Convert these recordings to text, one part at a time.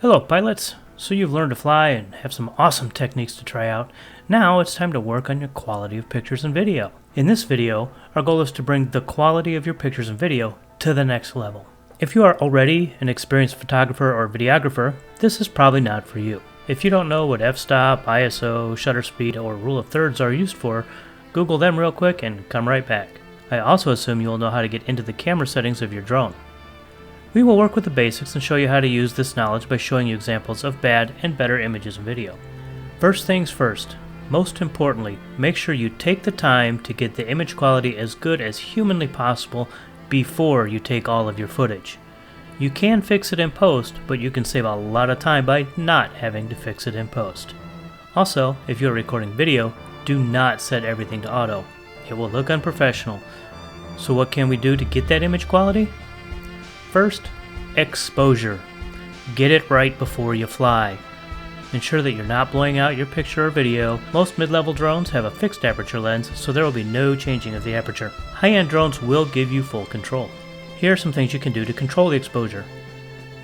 Hello pilots! So you've learned to fly and have some awesome techniques to try out. Now it's time to work on your quality of pictures and video. In this video, our goal is to bring the quality of your pictures and video to the next level. If you are already an experienced photographer or videographer, this is probably not for you. If you don't know what f-stop, ISO, shutter speed, or rule of thirds are used for, Google them real quick and come right back. I also assume you will know how to get into the camera settings of your drone. We will work with the basics and show you how to use this knowledge by showing you examples of bad and better images and video. First things first, most importantly, make sure you take the time to get the image quality as good as humanly possible before you take all of your footage. You can fix it in post, but you can save a lot of time by not having to fix it in post. Also, if you're recording video, do not set everything to auto. It will look unprofessional. So what can we do to get that image quality? First, exposure. Get it right before you fly. Ensure that you're not blowing out your picture or video. Most mid-level drones have a fixed aperture lens, so there will be no changing of the aperture. High-end drones will give you full control. Here are some things you can do to control the exposure.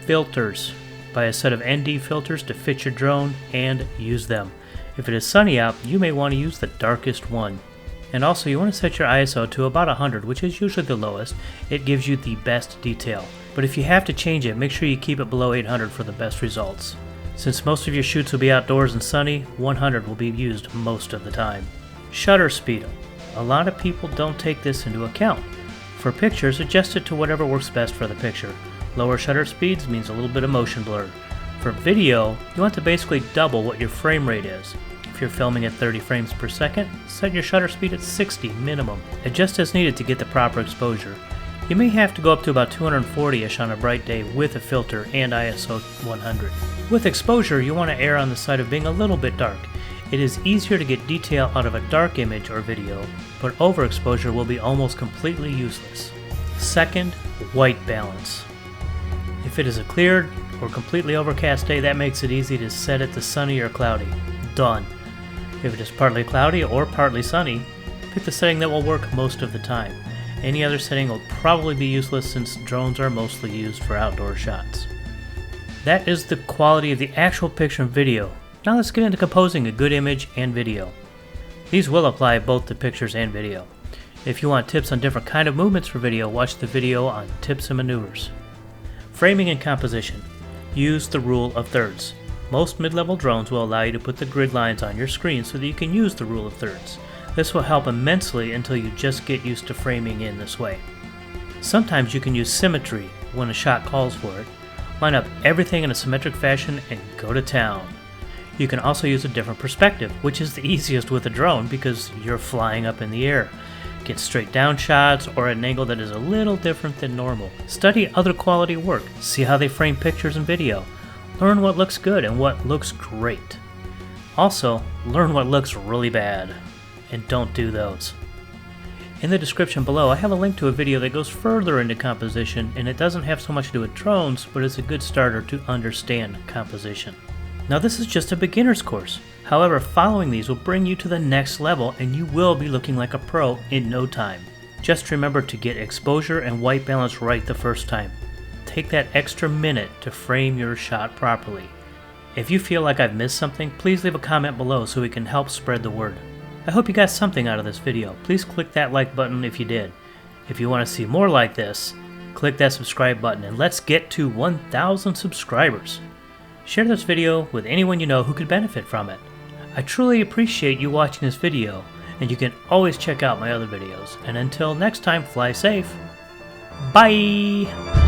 Filters. Buy a set of ND filters to fit your drone and use them. If it is sunny out, you may want to use the darkest one. And also you want to set your ISO to about 100, which is usually the lowest. It gives you the best detail. But if you have to change it, make sure you keep it below 800 for the best results. Since most of your shoots will be outdoors and sunny, 100 will be used most of the time. Shutter speed. A lot of people don't take this into account. For pictures, adjust it to whatever works best for the picture. Lower shutter speeds means a little bit of motion blur. For video, you want to basically double what your frame rate is. If you're filming at 30 frames per second, set your shutter speed at 60 minimum. Adjust as needed to get the proper exposure. You may have to go up to about 240-ish on a bright day with a filter and ISO 100. With exposure, you want to err on the side of being a little bit dark. It is easier to get detail out of a dark image or video, but overexposure will be almost completely useless. Second, white balance. If it is a clear or completely overcast day, that makes it easy to set it to sunny or cloudy. Done. If it is partly cloudy or partly sunny, pick the setting that will work most of the time. Any other setting will probably be useless since drones are mostly used for outdoor shots. That is the quality of the actual picture and video. Now let's get into composing a good image and video. These will apply both to pictures and video. If you want tips on different kind of movements for video, watch the video on tips and maneuvers. Framing and composition. Use the rule of thirds. Most mid-level drones will allow you to put the grid lines on your screen so that you can use the rule of thirds. This will help immensely until you just get used to framing in this way. Sometimes you can use symmetry when a shot calls for it. Line up everything in a symmetric fashion and go to town. You can also use a different perspective, which is the easiest with a drone because you're flying up in the air. Get straight down shots or at an angle that is a little different than normal. Study other quality work. See how they frame pictures and video. Learn what looks good and what looks great. Also, learn what looks really bad, and don't do those. In the description below, I have a link to a video that goes further into composition, and it doesn't have so much to do with drones, but it's a good starter to understand composition. Now this is just a beginner's course. However, following these will bring you to the next level, and you will be looking like a pro in no time. Just remember to get exposure and white balance right the first time. Take that extra minute to frame your shot properly. If you feel like I've missed something, please leave a comment below so we can help spread the word. I hope you got something out of this video. Please click that like button if you did. If you want to see more like this, click that subscribe button and let's get to 1,000 subscribers. Share this video with anyone you know who could benefit from it. I truly appreciate you watching this video, and you can always check out my other videos. And until next time, fly safe. Bye!